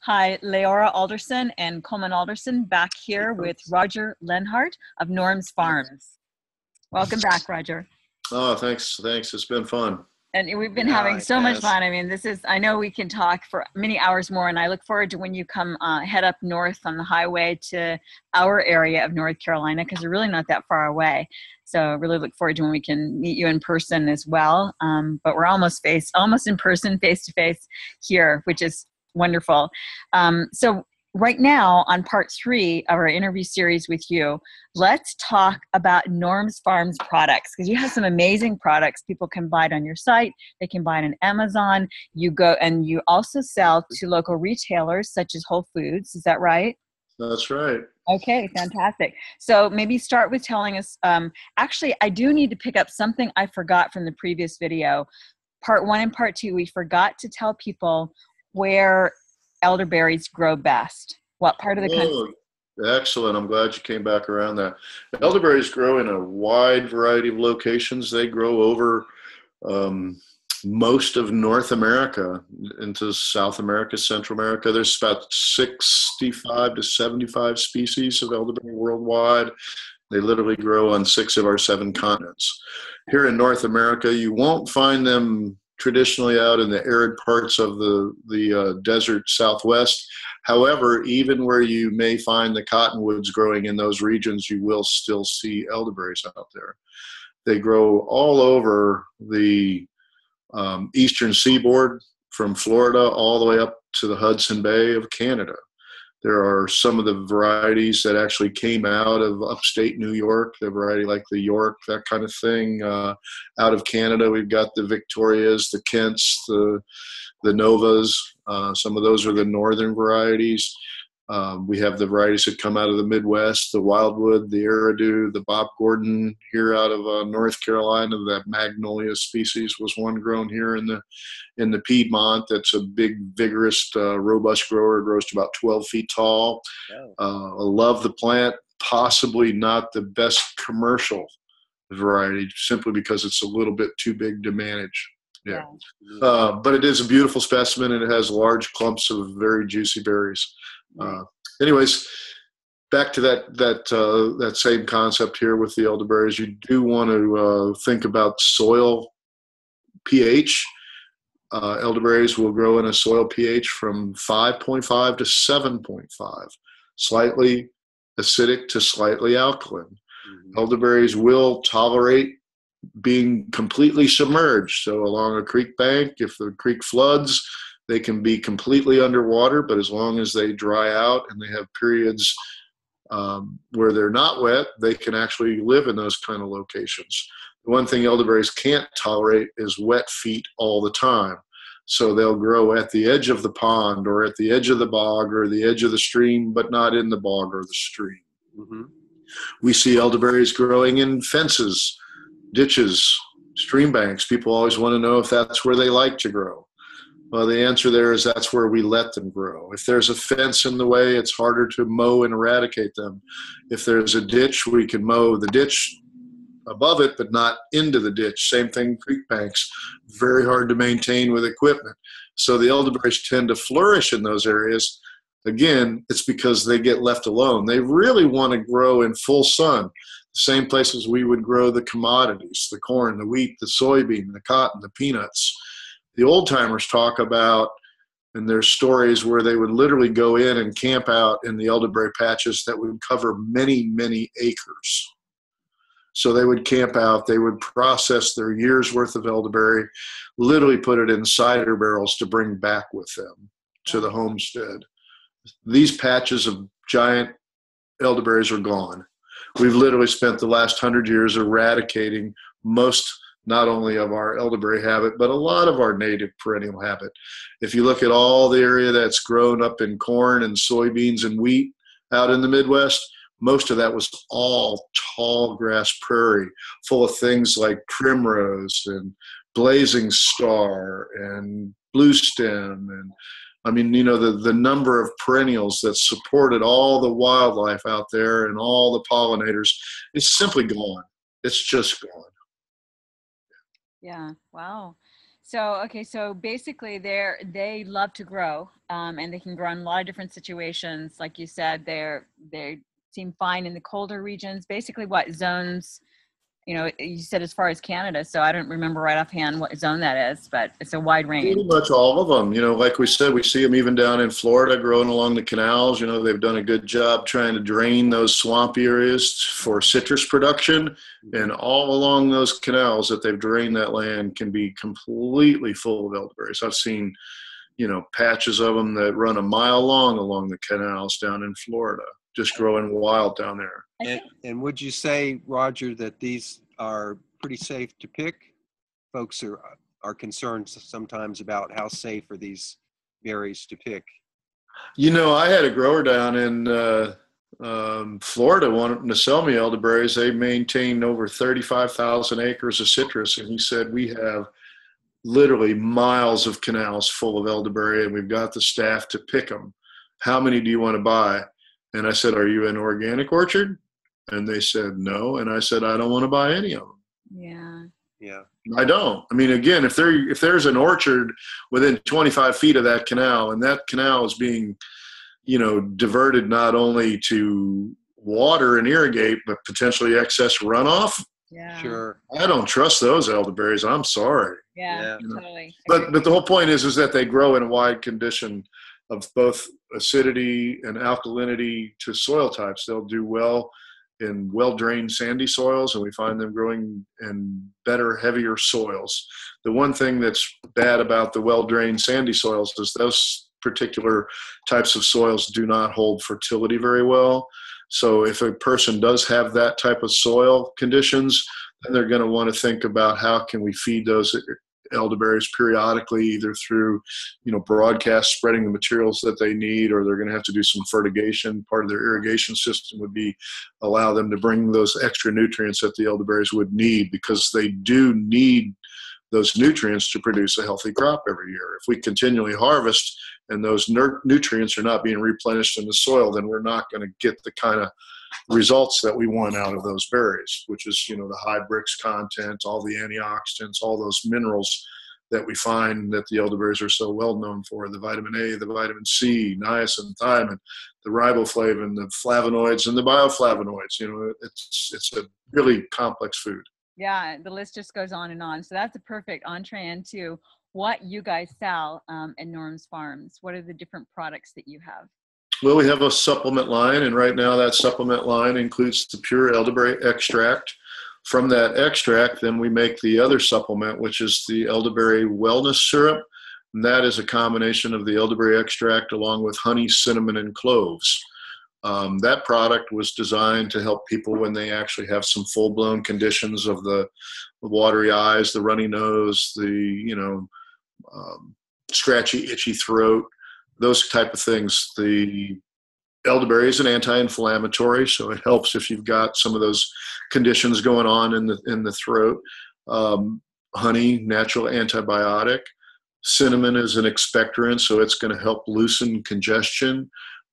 Hi, Leora Alderson and Coleman Alderson back here with Rodger Lendhardt of Norm's Farms. Welcome back, Rodger. Oh, thanks. It's been fun. And we've been having so much fun. I mean, I know we can talk for many hours more, and I look forward to when you come head up north on the highway to our area of North Carolina, because we're really not that far away. So I really look forward to when we can meet you in person as well. But we're almost in person, face to face here, which is wonderful. So right now on part 3 of our interview series with you, let's talk about Norm's Farms products, because you have some amazing products. People can buy it on your site. They can buy it on Amazon. You go and you also sell to local retailers such as Whole Foods. Is that right? That's right. Okay, fantastic. So maybe start with telling us, actually, I do need to pick up something I forgot from the previous video. Part 1 and part 2, we forgot to tell people where elderberries grow best. What part of the country? Excellent. I'm glad you came back around that. Elderberries grow in a wide variety of locations. They grow over most of North America into South America, Central America. There's about 65 to 75 species of elderberry worldwide. They literally grow on 6 of our 7 continents. Here in North America, you won't find them traditionally out in the arid parts of the desert Southwest. However, even where you may find the cottonwoods growing in those regions, you will still see elderberries out there. They grow all over the eastern seaboard, from Florida all the way up to the Hudson Bay of Canada. There are some of the varieties that actually came out of upstate New York, the variety like the York, that kind of thing. Out of Canada, we've got the Victorias, the Kents, the Novas. Some of those are the northern varieties. We have the varieties that come out of the Midwest, the Wildwood, the Eridu, the Bob Gordon here out of North Carolina. That Magnolia species was one grown here in the Piedmont. That's a big, vigorous, robust grower. It grows to about 12 feet tall. I love the plant. Possibly not the best commercial variety, simply because it's a little bit too big to manage. Yeah. But it is a beautiful specimen, and it has large clumps of very juicy berries. Anyways, back to that same concept here with the elderberries. You do want to think about soil pH. Elderberries will grow in a soil pH from 5.5 to 7.5, slightly acidic to slightly alkaline. Elderberries will tolerate being completely submerged. So along a creek bank, if the creek floods, they can be completely underwater, but as long as they dry out and they have periods where they're not wet, they can actually live in those kind of locations. The one thing elderberries can't tolerate is wet feet all the time. So they'll grow at the edge of the pond or at the edge of the bog or the edge of the stream, but not in the bog or the stream. We see elderberries growing in fences, ditches, stream banks. People always want to know if that's where they like to grow. Well, the answer there is that's where we let them grow. If there's a fence in the way, it's harder to mow and eradicate them. If there's a ditch, we can mow the ditch above it, but not into the ditch. Same thing, creek banks, very hard to maintain with equipment. So the elderberries tend to flourish in those areas. Again, it's because they get left alone. They really want to grow in full sun, the same places we would grow the commodities, the corn, the wheat, the soybean, the cotton, the peanuts. The old timers talk about, and there's stories where they would literally go in and camp out in the elderberry patches that would cover many, many acres. So they would camp out, they would process their year's worth of elderberry, literally put it in cider barrels to bring back with them to the homestead. These patches of giant elderberries are gone. We've literally spent the last 100 years eradicating most, not only of our elderberry habit, but a lot of our native perennial habit. If you look at all the area that's grown up in corn and soybeans and wheat out in the Midwest, most of that was all tall grass prairie, full of things like primrose and blazing star and blue stem. And I mean, you know, the number of perennials that supported all the wildlife out there and all the pollinators, it's simply gone. It's just gone. Yeah. Wow. Okay, so basically they love to grow, and they can grow in a lot of different situations. Like you said, they seem fine in the colder regions. Basically, what zones? You said as far as Canada, so I don't remember right offhand what zone that is, but it's a wide Pretty range. much all of them. Like we said, we see them even down in Florida growing along the canals. They've done a good job trying to drain those swampy areas for citrus production. And all along those canals that they've drained that land can be completely full of elderberries. I've seen, patches of them that run a mile long along the canals down in Florida, just growing wild down there. And would you say, Rodger, that these are pretty safe to pick? Folks are concerned sometimes about how safe are these berries to pick. I had a grower down in Florida wanting to sell me elderberries. They maintained over 35,000 acres of citrus, and he said, we have literally miles of canals full of elderberry, and we've got the staff to pick them. How many do you want to buy? And I said, are you an organic orchard? And they said, no. And I said, I don't want to buy any of them. Yeah. I don't. I mean, again, if there's an orchard within 25 feet of that canal, and that canal is being, diverted not only to water and irrigate, but potentially excess runoff. Yeah. Sure. I don't trust those elderberries. I'm sorry. Yeah. Totally. But the whole point is that they grow in a wide condition of both acidity and alkalinity to soil types. They'll do well in well-drained sandy soils, and we find them growing in better, heavier soils. The one thing that's bad about the well-drained sandy soils is those particular types of soils do not hold fertility very well. So if a person does have that type of soil conditions, then they're going to want to think about how can we feed those elderberries periodically, either through, broadcast spreading the materials that they need, or they're going to have to do some fertigation. Part of their irrigation system would be allow them to bring those extra nutrients that the elderberries would need, because they do need those nutrients to produce a healthy crop every year. If we continually harvest and those nutrients are not being replenished in the soil, then we're not going to get the kind of results that we want out of those berries, which is, the high brix content, all the antioxidants, all those minerals that we find that the elderberries are so well known for, the vitamin A, the vitamin C, niacin, thiamine, the riboflavin, the flavonoids, and the bioflavonoids. It's a really complex food. Yeah, the list just goes on and on. So that's a perfect entree into what you guys sell at Norm's Farms. What are the different products that you have? Well, we have a supplement line, and right now that supplement line includes the pure elderberry extract. From that extract, then we make the other supplement, which is the elderberry wellness syrup. And that is a combination of the elderberry extract along with honey, cinnamon, and cloves. That product was designed to help people when they actually have some full-blown conditions of the watery eyes, the runny nose, the scratchy, itchy throat, those type of things. The elderberry is an anti-inflammatory, so it helps if you've got some of those conditions going on in the throat. Honey, natural antibiotic. Cinnamon is an expectorant, so it's going to help loosen congestion.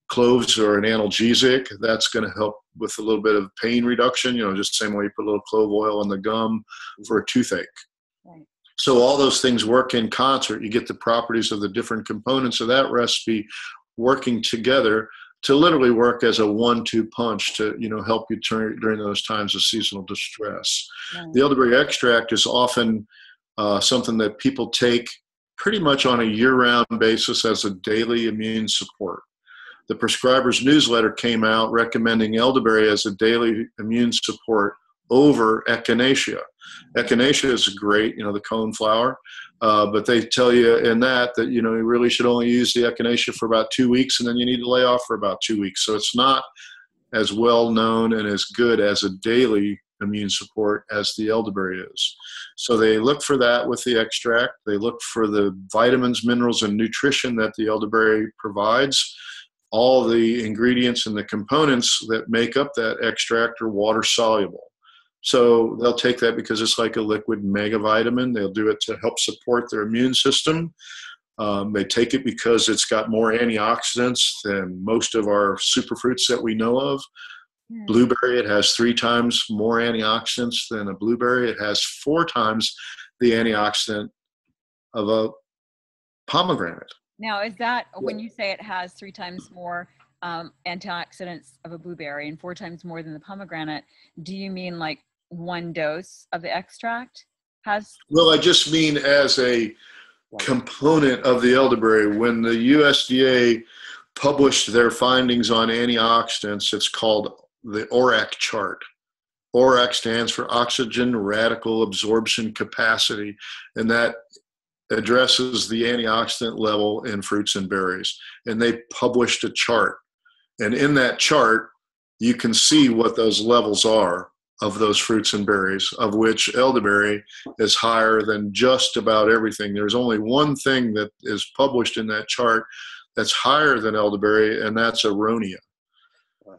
Cloves are an analgesic. That's going to help with a little bit of pain reduction, just the same way you put a little clove oil on the gum for a toothache. Right. So all those things work in concert. You get the properties of the different components of that recipe working together to literally work as a 1-2 punch to, help you during those times of seasonal distress. Right. The elderberry extract is often something that people take pretty much on a year-round basis as a daily immune support. The prescriber's newsletter came out recommending elderberry as a daily immune support over echinacea. Echinacea is great, the cone flower, but they tell you in that you really should only use the echinacea for about 2 weeks, and then you need to lay off for about 2 weeks. So it's not as well known and as good as a daily immune support as the elderberry is. So they look for that with the extract. They look for the vitamins, minerals, and nutrition that the elderberry provides. All the ingredients and the components that make up that extract are water soluble. So they'll take that because it's like a liquid mega vitamin. They'll do it to help support their immune system. They take it because it's got more antioxidants than most of our superfruits that we know of. Blueberry, it has 3 times more antioxidants than a blueberry. It has 4 times the antioxidant of a pomegranate. Now, is that when you say it has 3 times more antioxidants of a blueberry and 4 times more than the pomegranate, do you mean like 1 dose of the extract has? Well, I just mean as a component of the elderberry. When the USDA published their findings on antioxidants, it's called the ORAC chart. ORAC stands for oxygen radical absorption capacity, and that addresses the antioxidant level in fruits and berries. And they published a chart. And in that chart, you can see what those levels are of those fruits and berries, of which elderberry is higher than just about everything. There's only one thing that is published in that chart that's higher than elderberry, and that's Aronia.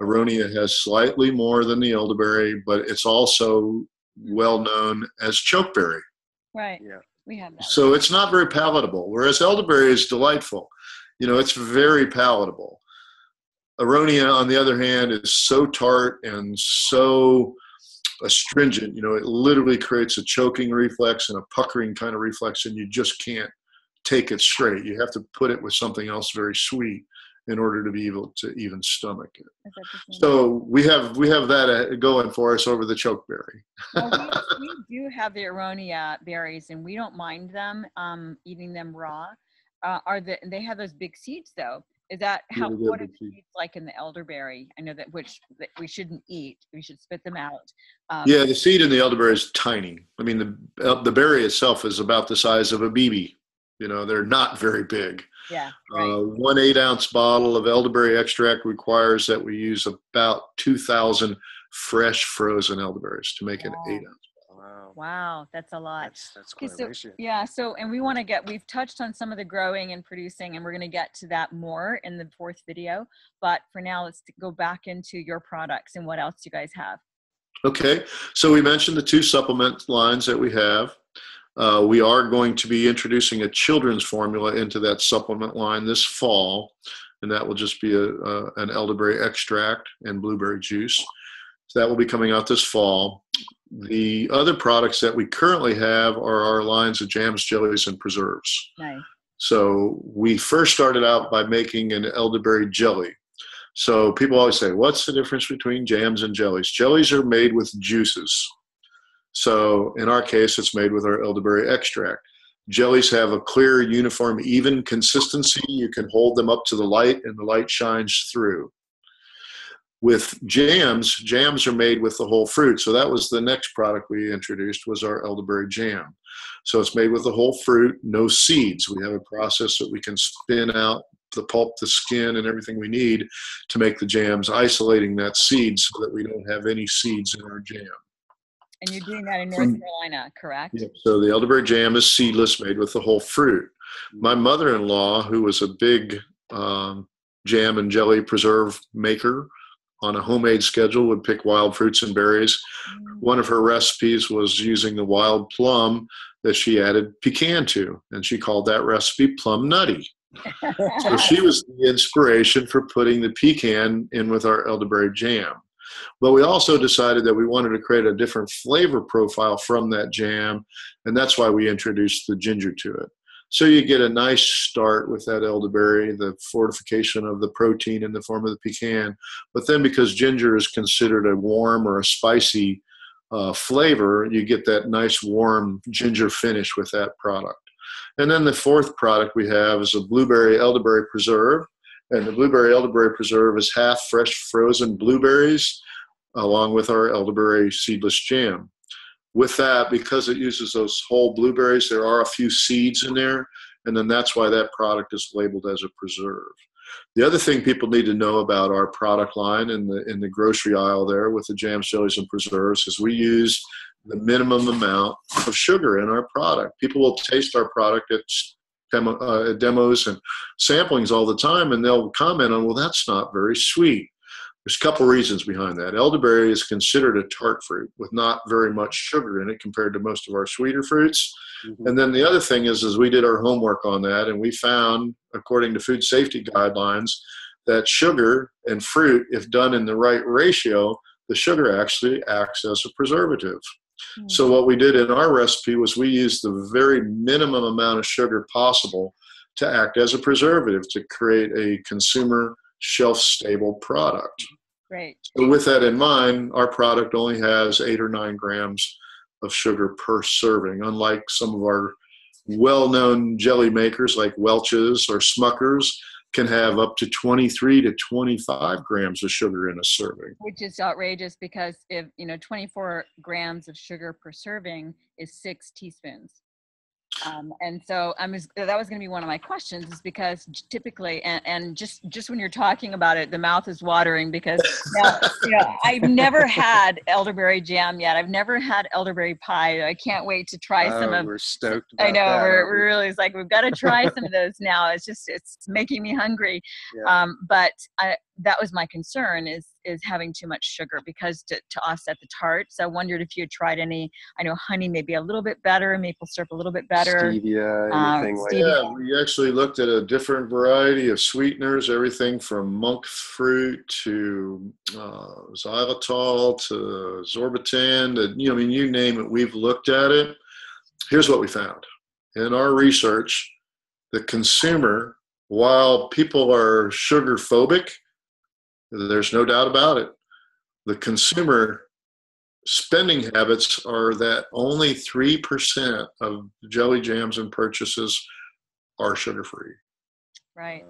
Aronia has slightly more than the elderberry, but it's also well known as chokeberry. Right. Yeah. We have that. So it's not very palatable, whereas elderberry is delightful. You know, it's very palatable. Aronia, on the other hand, is so tart and so astringent. You know, it literally creates a choking reflex and a puckering kind of reflex, and you just can't take it straight. You have to put it with something else very sweet in order to be able to even stomach it. So we have that going for us over the chokeberry. Well, we do have the Aronia berries, and we don't mind them eating them raw. They have those big seeds though? Is that what are the seeds like in the elderberry? I know that we shouldn't eat. We should spit them out. Yeah, the seed in the elderberry is tiny. I mean, the berry itself is about the size of a BB. You know, they're not very big. Yeah, right. 1 8-ounce bottle of elderberry extract requires that we use about 2,000 fresh frozen elderberries to make an 8-ounce. Wow, that's a lot. That's quite a ratio. Yeah, and we've touched on some of the growing and producing, and we're going to get to that more in the 4th video. But for now, let's go back into your products and what else you guys have. Okay, so we mentioned the 2 supplement lines that we have. We are going to be introducing a children's formula into that supplement line this fall, and that will just be an elderberry extract and blueberry juice. So that will be coming out this fall. The other products that we currently have are our lines of jams, jellies, and preserves. Nice. So we first started out by making an elderberry jelly. So people always say, what's the difference between jams and jellies? Jellies are made with juices. So in our case, it's made with our elderberry extract. Jellies have a clear, uniform, even consistency. You can hold them up to the light and the light shines through. With jams are made with the whole fruit. So that was the next product we introduced, was our Elderberry Jam. So it's made with the whole fruit, no seeds. We have a process that we can spin out the pulp, the skin, and everything we need to make the jams, isolating that seed so that we don't have any seeds in our jam. And you're doing that in North Carolina, correct? Yep. So the Elderberry Jam is seedless, made with the whole fruit. My mother-in-law, who was a big jam and jelly preserve maker on a homemade schedule, would pick wild fruits and berries. One of her recipes was using the wild plum that she added pecan to, and she called that recipe Plum Nutty. So she was the inspiration for putting the pecan in with our Elderberry Jam. But we also decided that we wanted to create a different flavor profile from that jam, and that's why we introduced the ginger to it. So you get a nice start with that elderberry, the fortification of the protein in the form of the pecan. But then because ginger is considered a warm or a spicy flavor, you get that nice warm ginger finish with that product. And then the 4th product we have is a blueberry elderberry preserve. And the blueberry elderberry preserve is half fresh frozen blueberries along with our elderberry seedless jam. With that, because it uses those whole blueberries, there are a few seeds in there, and then that's why that product is labeled as a preserve. The other thing people need to know about our product line in the grocery aisle there with the jams, jellies, and preserves is we use the minimum amount of sugar in our product. People will taste our product at demos and samplings all the time, and they'll comment on, well, that's not very sweet. There's a couple reasons behind that. Elderberry is considered a tart fruit with not very much sugar in it compared to most of our sweeter fruits. Mm-hmm. And then the other thing is we did our homework on that, and we found, according to food safety guidelines, that sugar and fruit, if done in the right ratio, the sugar actually acts as a preservative. So what we did in our recipe was we used the very minimum amount of sugar possible to act as a preservative to create a consumer shelf-stable product. Great. So with that in mind, our product only has 8 or 9 grams of sugar per serving, unlike some of our well-known jelly makers like Welch's or Smucker's can have up to 23 to 25 grams of sugar in a serving. Which is outrageous because if, 24 grams of sugar per serving is 6 teaspoons. And so that was going to be one of my questions, is because typically, and just when you're talking about it, the mouth is watering because now, I've never had elderberry jam yet. I've never had elderberry pie. I can't wait to try some of. We're stoked about I know that, we're really, it's like, we've got to try some of those now. It's making me hungry. Yeah. But that was my concern, is having too much sugar, because to offset the tart. So I wondered if you had tried any. I know honey may be a little bit better, maple syrup a little bit better. Stevia, anything like that. Yeah, we actually looked at a different variety of sweeteners, everything from monk fruit to xylitol to Zorbitan, you name it, we've looked at it. Here's what we found. In our research, the consumer, while people are sugar phobic, there's no doubt about it, the consumer spending habits are that only 3% of jelly jams and purchases are sugar-free. Right.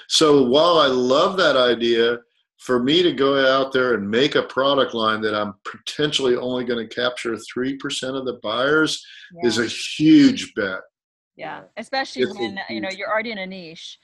So while I love that idea, for me to go out there and make a product line that I'm potentially only going to capture 3% of the buyers is a huge bet. Yeah, especially when, you're already in a niche,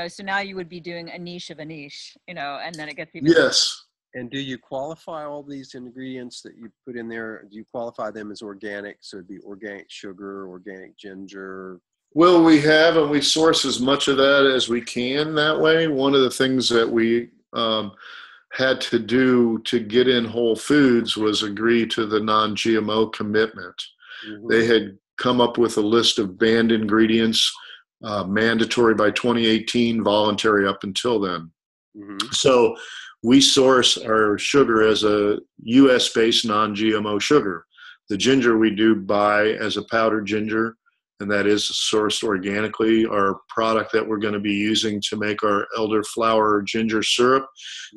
so now you would be doing a niche of a niche, and then it gets even. Yes. And do you qualify all these ingredients that you put in there? Do you qualify them as organic? So it'd be organic sugar, organic ginger. Well, we have, and we source as much of that as we can that way. One of the things that we had to do to get in Whole Foods was agree to the non-GMO commitment. Mm-hmm. They had come up with a list of banned ingredients, mandatory by 2018, voluntary up until then. Mm-hmm. So we source our sugar as a U.S.-based non-GMO sugar. The ginger we do buy as a powdered ginger, and that is sourced organically. Our product that we're going to be using to make our elderflower ginger syrup,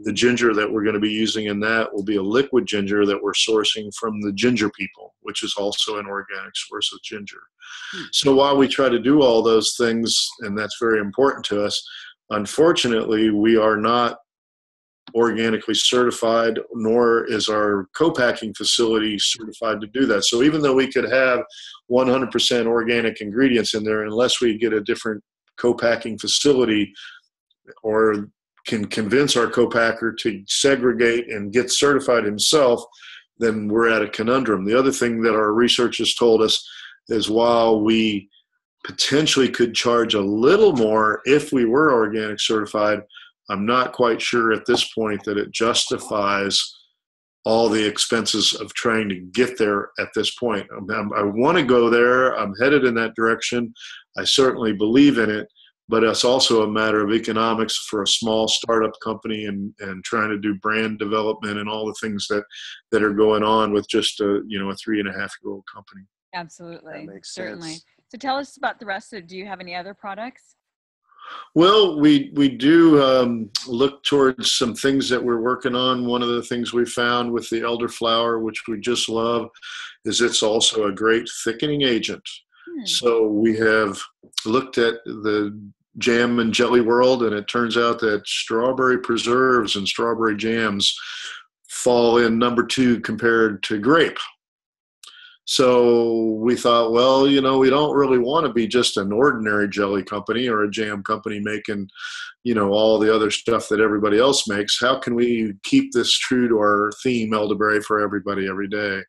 the ginger that we're going to be using in that will be a liquid ginger that we're sourcing from the ginger people, which is also an organic source of ginger. So while we try to do all those things, and that's very important to us, unfortunately, we are not organically certified, nor is our co-packing facility certified to do that. So even though we could have 100% organic ingredients in there, unless we get a different co-packing facility or can convince our co-packer to segregate and get certified himself, then we're at a conundrum. The other thing that our research has told us is while we potentially could charge a little more if we were organic certified, I'm not quite sure at this point that it justifies all the expenses of trying to get there at this point. I want to go there. I'm headed in that direction. I certainly believe in it, but it's also a matter of economics for a small startup company and trying to do brand development and all the things that are going on with just a 3.5-year-old company. Absolutely. That makes Certainly. sense. So tell us about the rest of, do you have any other products? Well, we do look towards some things that we're working on. One of the things we found with the elderflower, which we just love, is it's also a great thickening agent. So we have looked at the jam and jelly world, and it turns out that strawberry preserves and strawberry jams fall in number 2 compared to grape. So we thought, well, we don't really want to be just an ordinary jelly company or a jam company making, all the other stuff that everybody else makes. How can we keep this true to our theme, elderberry for everybody every day?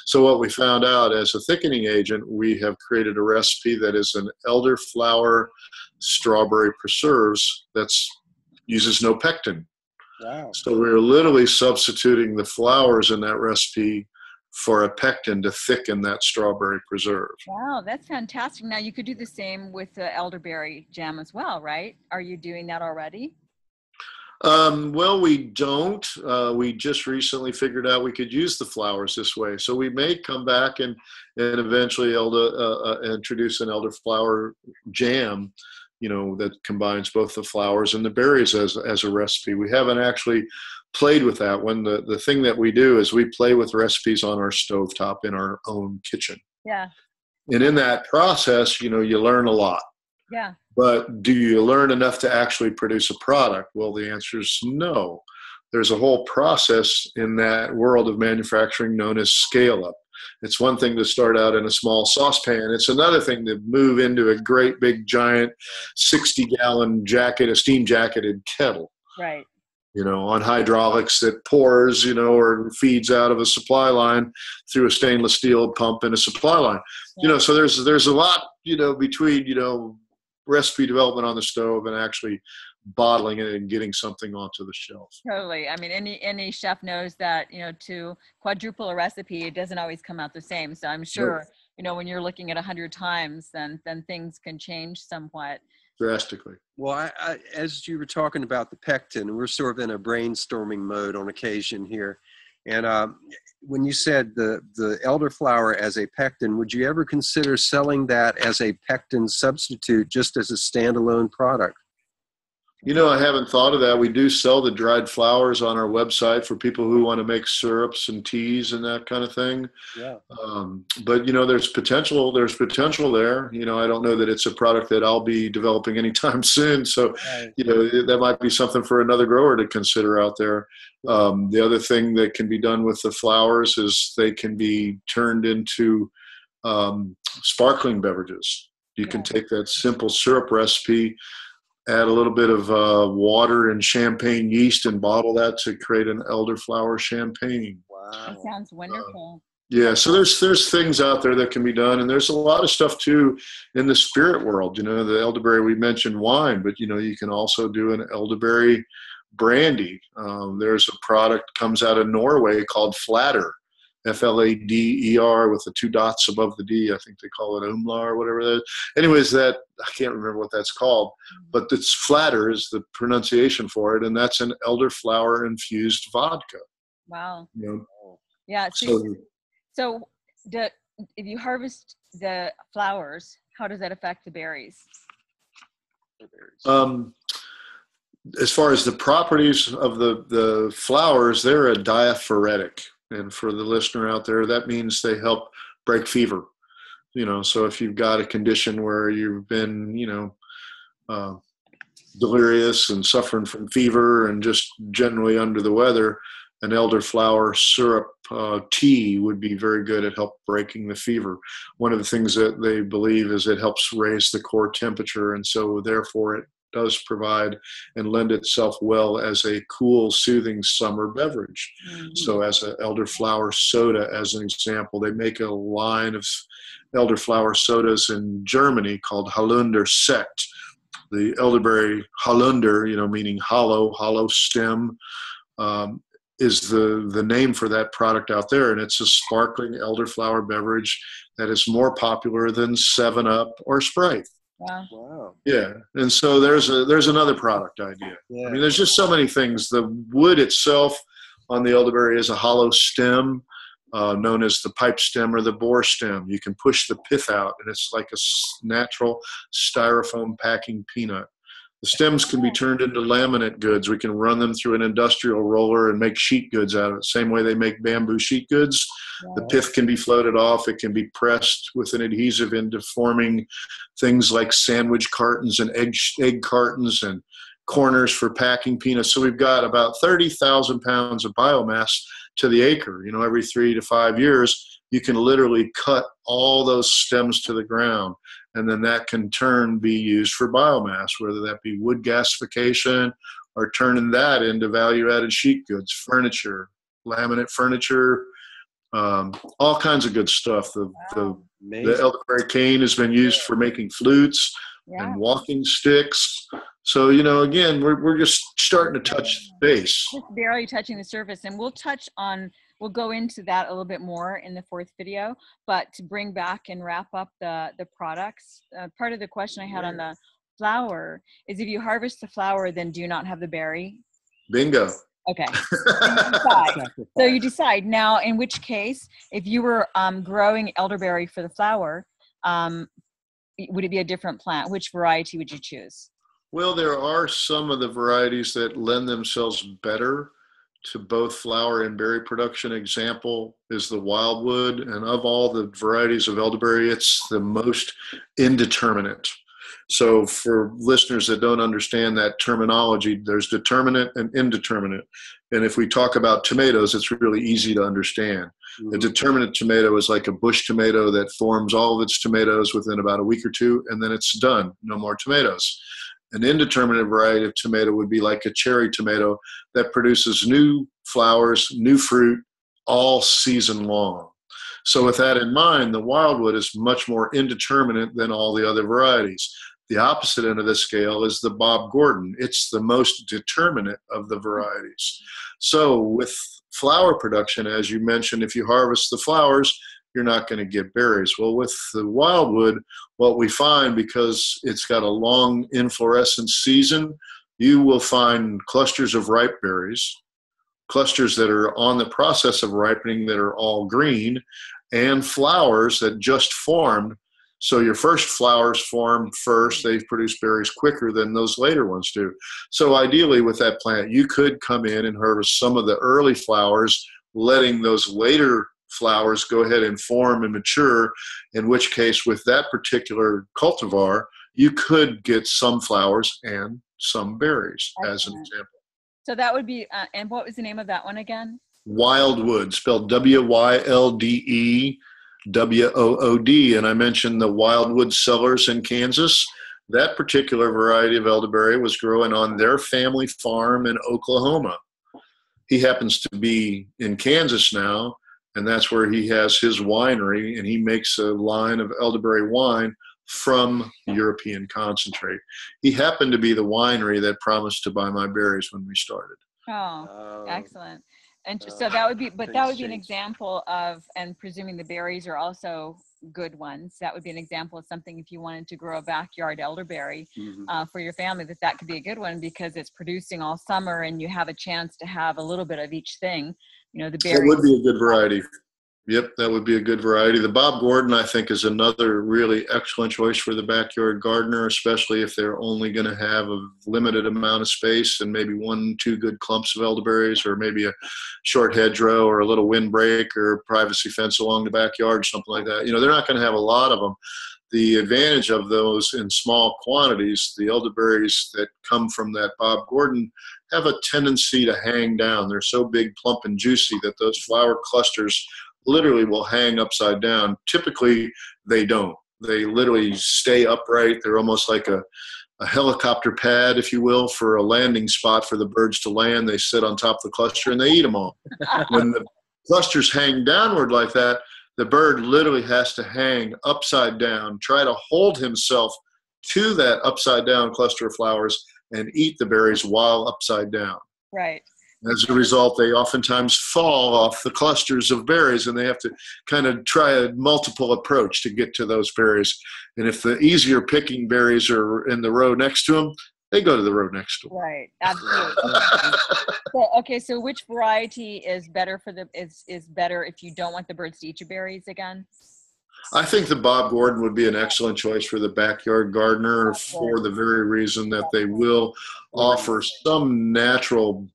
So what we found out, as a thickening agent, we have created a recipe that is an elderflower strawberry preserves that uses no pectin. Wow. So we're literally substituting the flowers in that recipe for a pectin to thicken that strawberry preserve. Wow, that's fantastic. Now you could do the same with the elderberry jam as well, right? Are you doing that already? Well, we don't. We just recently figured out we could use the flowers this way. So we may come back and eventually introduce an elderflower jam, that combines both the flowers and the berries as a recipe. We haven't actually played with that one. The thing that we do is we play with recipes on our stovetop in our own kitchen. Yeah. And in that process, you learn a lot. Yeah. But do you learn enough to actually produce a product? Well, the answer is no. There's a whole process in that world of manufacturing known as scale up. It's one thing to start out in a small saucepan. It's another thing to move into a great big giant 60-gallon a steam jacketed kettle. Right. On hydraulics that pours, or feeds out of a supply line through a stainless steel pump in a supply line. Yeah. So there's a lot, between, recipe development on the stove and actually bottling it and getting something onto the shelf. Totally. I mean, any chef knows that, to quadruple a recipe, it doesn't always come out the same. So I'm sure, when you're looking at 100 times, then things can change somewhat. Drastically. Well, I as you were talking about the pectin, we're sort of in a brainstorming mode on occasion here. And when you said the elderflower as a pectin, would you ever consider selling that as a pectin substitute, just as a standalone product? I haven't thought of that. We do sell the dried flowers on our website for people who want to make syrups and teas and that kind of thing. Yeah. But there's potential. There's potential there. I don't know that it's a product that I'll be developing anytime soon. So, that might be something for another grower to consider out there. The other thing that can be done with the flowers is they can be turned into sparkling beverages. You can take that simple syrup recipe, add a little bit of water and champagne yeast and bottle that to create an elderflower champagne. Wow. That sounds wonderful. Yeah, so there's things out there that can be done, and there's a lot of stuff too in the spirit world. The elderberry, we mentioned wine, but you can also do an elderberry brandy. There's a product comes out of Norway called Flatter, Flader, with the 2 dots above the D. I think they call it umla or whatever that is. Anyways, I can't remember what that's called, but it's Flatter is the pronunciation for it, and that's an elderflower infused vodka. Wow. Yeah. So if you harvest the flowers, how does that affect the berries? As far as the properties of the flowers, they're a diaphoretic. And for the listener out there, that means they help break fever. So if you've got a condition where you've been, delirious and suffering from fever and just generally under the weather, an elderflower syrup tea would be very good at help breaking the fever. One of the things that they believe is it helps raise the core temperature, and so therefore it does provide and lend itself well as a cool, soothing summer beverage. Mm-hmm. So as an elderflower soda, as an example, they make a line of elderflower sodas in Germany called Holunder Sekt. The elderberry Holunder, meaning hollow stem, is the name for that product out there. And it's a sparkling elderflower beverage that is more popular than 7-Up or Sprite. Wow. Yeah. And so there's another product idea. Yeah. I mean, there's just so many things. The wood itself on the elderberry is a hollow stem, known as the pipe stem or the bore stem. You can push the pith out, and it's like a natural styrofoam packing peanut. The stems can be turned into laminate goods. We can run them through an industrial roller and make sheet goods out of it. Same way they make bamboo sheet goods. Wow. The pith can be floated off. It can be pressed with an adhesive into forming things like sandwich cartons and egg cartons and corners for packing peanuts. So we've got about 30,000 pounds of biomass to the acre. Every 3 to 5 years, you can literally cut all those stems to the ground. And then that can be used for biomass, whether that be wood gasification or turning that into value-added sheet goods, furniture, laminate furniture, all kinds of good stuff. The elderberry cane has been used for making flutes and walking sticks. So, again, we're just starting to touch the base. Just barely touching the surface. And we'll go into that a little bit more in the 4th video, but to bring back and wrap up the products, part of the question I had on the flower is if you harvest the flower, then do you not have the berry? Bingo. Okay. So you decide now, in which case, if you were growing elderberry for the flower, would it be a different plant? Which variety would you choose? Well, there are some of the varieties that lend themselves better to both flower and berry production. Example is the wildwood, and of all the varieties of elderberry, it's the most indeterminate. So for listeners that don't understand that terminology, there's determinate and indeterminate. And if we talk about tomatoes, it's really easy to understand. A determinate tomato is like a bush tomato that forms all of its tomatoes within about a week or two, and then it's done, no more tomatoes. An indeterminate variety of tomato would be like a cherry tomato that produces new flowers, new fruit, all season long. So with that in mind, the wildwood is much more indeterminate than all the other varieties. The opposite end of the scale is the Bob Gordon. It's the most determinate of the varieties. So with flower production, as you mentioned, if you harvest the flowers, you're not going to get berries. Well, with the wildwood, what we find, because it's got a long inflorescence season, you will find clusters of ripe berries, clusters that are on the process of ripening that are all green, and flowers that just formed. So your first flowers form first, they produce berries quicker than those later ones do. So ideally with that plant, you could come in and harvest some of the early flowers, letting those later flowers go ahead and form and mature, in which case with that particular cultivar, you could get some flowers and some berries. Excellent. As an example. So that would be, and what was the name of that one again? Wildwood, spelled W-Y-L-D-E. W-O-O-D, and I mentioned the Wildwood Cellars in Kansas. That particular variety of elderberry was growing on their family farm in Oklahoma. He happens to be in Kansas now, and that's where he has his winery, and he makes a line of elderberry wine from European concentrate. He happened to be the winery that promised to buy my berries when we started. Oh, excellent. And so that would be, but that would be an example of, and presuming the berries are also good ones, that would be an example of something if you wanted to grow a backyard elderberry for your family, that could be a good one because it's producing all summer and you have a chance to have a little bit of each thing. You know, the berries. That would be a good variety. Yep, that would be a good variety. The Bob Gordon, I think, is another really excellent choice for the backyard gardener, especially if they're only going to have a limited amount of space and maybe 1-2 good clumps of elderberries, or maybe a short hedgerow or a little windbreak or privacy fence along the backyard, something like that. You know, they're not going to have a lot of them. The advantage of those in small quantities, the elderberries that come from that Bob Gordon have a tendency to hang down. They're so big, plump, and juicy that those flower clusters literally will hang upside down. Typically, they don't. They literally stay upright. They're almost like a helicopter pad, if you will, for a landing spot for the birds to land. They sit on top of the cluster and they eat them all. When the clusters hang downward like that, the bird literally has to hang upside down, try to hold himself to that upside down cluster of flowers and eat the berries while upside down. Right. As a result, they oftentimes fall off the clusters of berries, and they have to kind of try a multiple approach to get to those berries. And if the easier picking berries are in the row next to them, they go to the row next to them. Right, absolutely. So which variety is better for is better if you don't want the birds to eat your berries again? I think the Bob Gordon would be an excellent choice for the backyard gardener for the very reason that they will offer some natural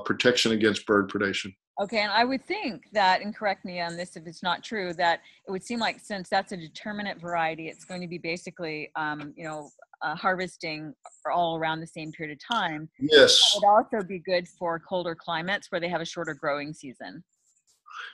protection against bird predation. Okay, and I would think that, and correct me on this if it's not true, that it would seem like since that's a determinate variety, it's going to be basically, harvesting for all around the same period of time. Yes. It would also be good for colder climates where they have a shorter growing season.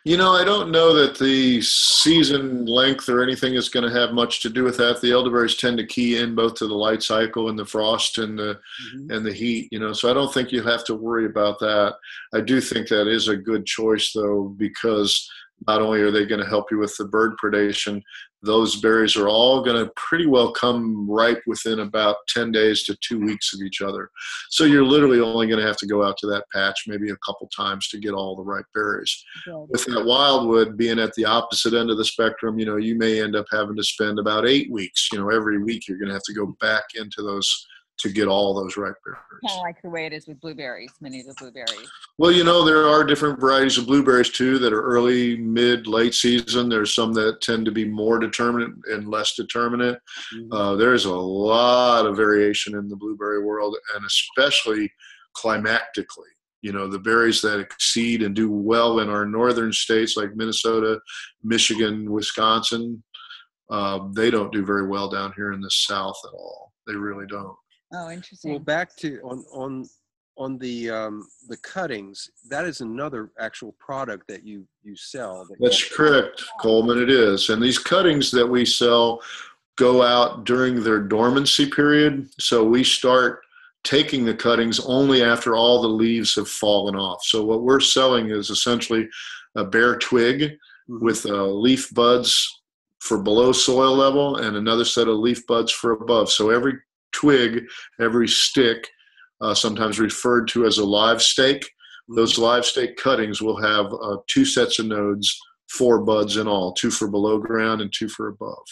You know, I don't know that the season length or anything is going to have much to do with that. The elderberries tend to key in both to the light cycle and the frost and the heat, you know, so I don't think you have to worry about that. I do think that is a good choice, though, because not only are they going to help you with the bird predation, those berries are all going to pretty well come ripe within about 10 days to 2 weeks of each other. So you're literally only going to have to go out to that patch maybe a couple times to get all the ripe berries. Good. With that wildwood being at the opposite end of the spectrum, you know, you may end up having to spend about 8 weeks. You know, every week you're going to have to go back into those to get all those ripe Kind berries. of like the way it is with blueberries, many of the blueberries. Well, there are different varieties of blueberries too that are early, mid, late season. There's some that tend to be more determinate and less determinate. There's a lot of variation in the blueberry world, and especially climatically. The berries that exceed and do well in our northern states like Minnesota, Michigan, Wisconsin, they don't do very well down here in the South at all. They really don't. Oh, interesting. Well, back to on the cuttings, that is another actual product that you sell. That's correct, Coleman. It is. And these cuttings that we sell go out during their dormancy period. So we start taking the cuttings only after all the leaves have fallen off. So what we're selling is essentially a bare twig with leaf buds for below soil level and another set of leaf buds for above. So every twig, every stick, sometimes referred to as a live stake, those live stake cuttings will have 2 sets of nodes, 4 buds in all, 2 for below ground and 2 for above.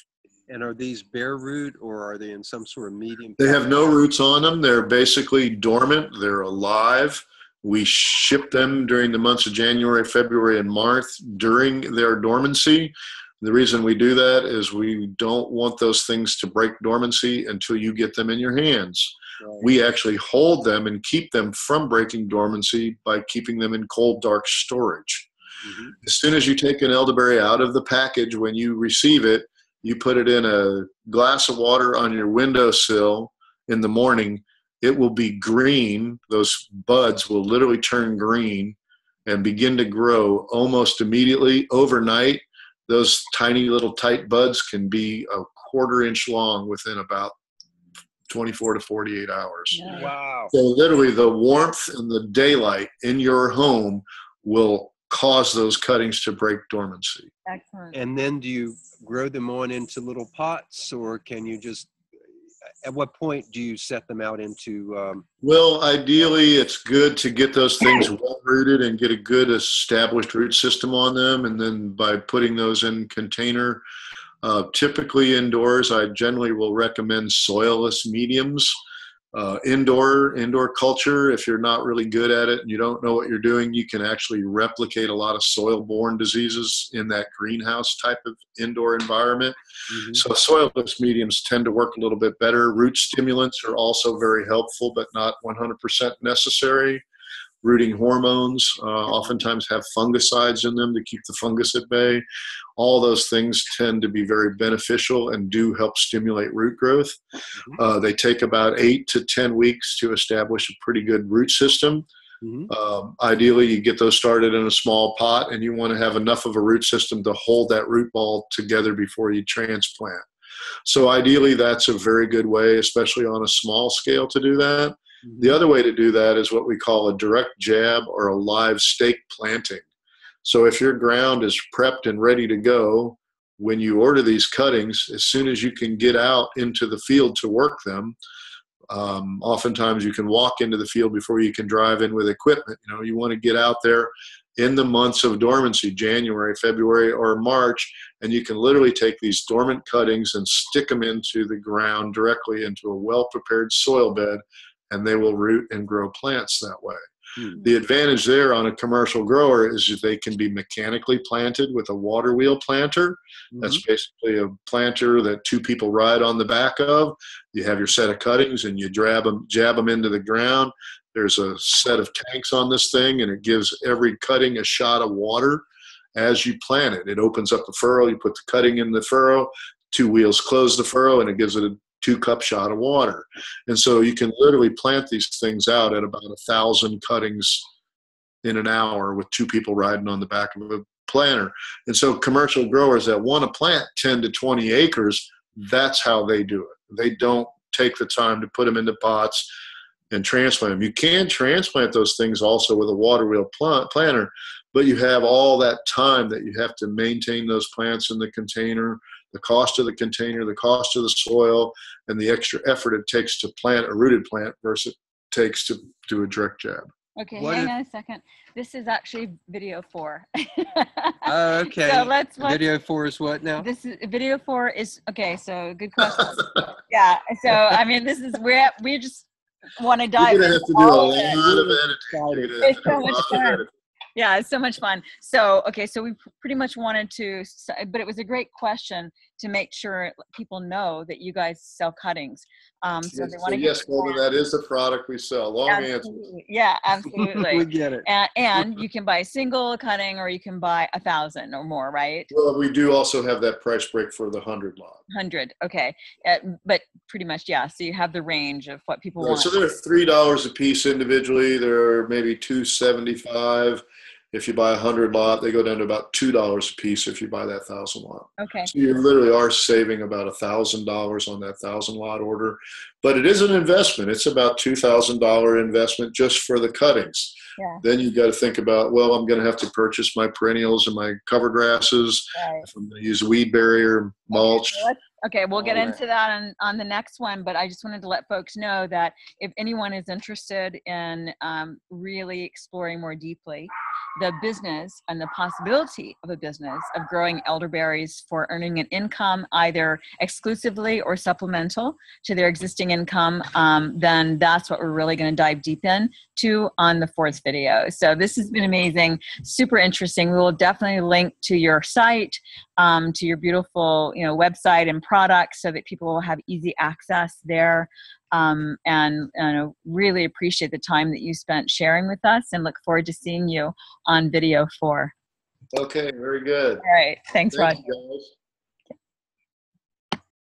And are these bare root, or are they in some sort of medium? They have no roots on them. They're basically dormant. They're alive. We ship them during the months of January, February, and March during their dormancy. The reason we do that is we don't want those things to break dormancy until you get them in your hands. Right. We actually hold them and keep them from breaking dormancy by keeping them in cold, dark storage. As soon as you take an elderberry out of the package, when you receive it, you put it in a glass of water on your windowsill in the morning. It will be green. Those buds will literally turn green and begin to grow almost immediately. Overnight, those tiny little tight buds can be a 1/4 inch long within about 24 to 48 hours. Wow. So literally the warmth and the daylight in your home will cause those cuttings to break dormancy. Excellent. And then do you grow them on into little pots, or can you just, at what point do you set them out into? Well, ideally, it's good to get those things well rooted and get a good established root system on them. And then by putting those in container, typically indoors, I generally will recommend soilless mediums. Indoor culture, if you're not really good at it and you don't know what you're doing, you can actually replicate a lot of soil-borne diseases in that greenhouse type of indoor environment. So soilless mediums tend to work a little bit better. Root stimulants are also very helpful, but not 100% necessary. Rooting hormones oftentimes have fungicides in them to keep the fungus at bay. All those things tend to be very beneficial and do help stimulate root growth. They take about 8 to 10 weeks to establish a pretty good root system. Ideally, you get those started in a small pot, and you want to have enough of a root system to hold that root ball together before you transplant. So ideally, that's a very good way, especially on a small scale, to do that. The other way to do that is what we call a direct jab or a live stake planting. So if your ground is prepped and ready to go, when you order these cuttings, as soon as you can get out into the field to work them, oftentimes you can walk into the field before you can drive in with equipment. You want to get out there in the months of dormancy, January, February, or March, and you can literally take these dormant cuttings and stick them into the ground directly into a well-prepared soil bed, and they will root and grow plants that way. The advantage there on a commercial grower is that they can be mechanically planted with a Waterwheel Planter. That's basically a planter that 2 people ride on the back of. You have your set of cuttings and you jab them into the ground. There's a set of tanks on this thing, and it gives every cutting a shot of water as you plant it. It opens up the furrow, you put the cutting in the furrow, 2 wheels close the furrow, and it gives it a 2-cup shot of water. And so you can literally plant these things out at about 1,000 cuttings in an hour with 2 people riding on the back of a planter. And so commercial growers that want to plant 10 to 20 acres, that's how they do it. They don't take the time to put them into pots and transplant them. You can transplant those things also with a Waterwheel planter, but you have all that time that you have to maintain those plants in the container, the cost of the container, the cost of the soil, and the extra effort it takes to plant a rooted plant versus it takes to do a direct jab. Okay, hang on a second. This is actually video 4. Okay. So let's video 4 is what now? This is video 4 is okay. So good question. Yeah. So I mean, this is we just want to dive. You're gonna have to do a lot of editing. It's so much fun. Yeah, it's so much fun. So, okay, so we pretty much wanted to, but it was a great question to make sure people know that you guys sell cuttings. So yes, they want to yes, Golden, that is the product we sell. Long answer. Yeah, absolutely. We get it. And you can buy a single cutting or you can buy 1,000 or more, right? Well, we do also have that price break for the 100 lot. 100, okay. But pretty much, yeah, so you have the range of what people want. So they're $3 a piece individually. They're maybe $2.75. If you buy 100 lot, they go down to about $2 a piece if you buy that 1,000 lot. Okay. So you literally are saving about $1,000 on that 1,000 lot order. But it is an investment. It's about $2,000 investment just for the cuttings. Yeah. Then you've got to think about, well, I'm going to have to purchase my perennials and my cover grasses. Right. If I'm going to use weed barrier, mulch. Okay, we'll get into that on the next one, but I just wanted to let folks know that if anyone is interested in really exploring more deeply the business and the possibility of a business of growing elderberries for earning an income, either exclusively or supplemental to their existing income, then that's what we're really going to dive deep into on the 4th video. So this has been amazing, super interesting. We will definitely link to your site, to your beautiful, website and products so that people will have easy access there. And really appreciate the time that you spent sharing with us and look forward to seeing you on video 4. Okay, very good. All right. Thanks, Rodger. Thank you, guys.